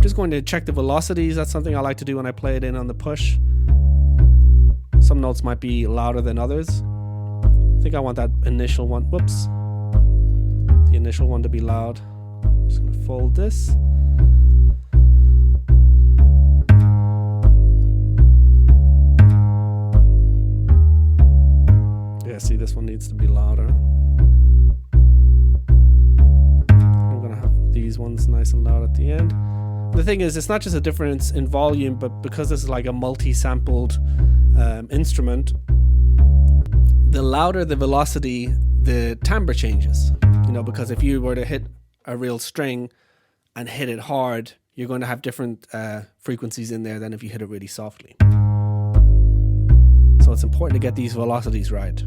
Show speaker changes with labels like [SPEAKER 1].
[SPEAKER 1] Just going to check the velocities. That's something I like to do when I play it in on the push. Some notes might be louder than others. I think I want that initial one, whoops, the initial one to be loud. I'm just gonna fold this. Yeah, see, this one needs to be louder. I'm gonna have these ones nice and loud at the end. The thing is, it's not just a difference in volume, but because this is like a multi-sampled instrument, the louder the velocity, the timbre changes. You know, because if you were to hit a real string and hit it hard, you're going to have different frequencies in there than if you hit it really softly. So it's important to get these velocities right.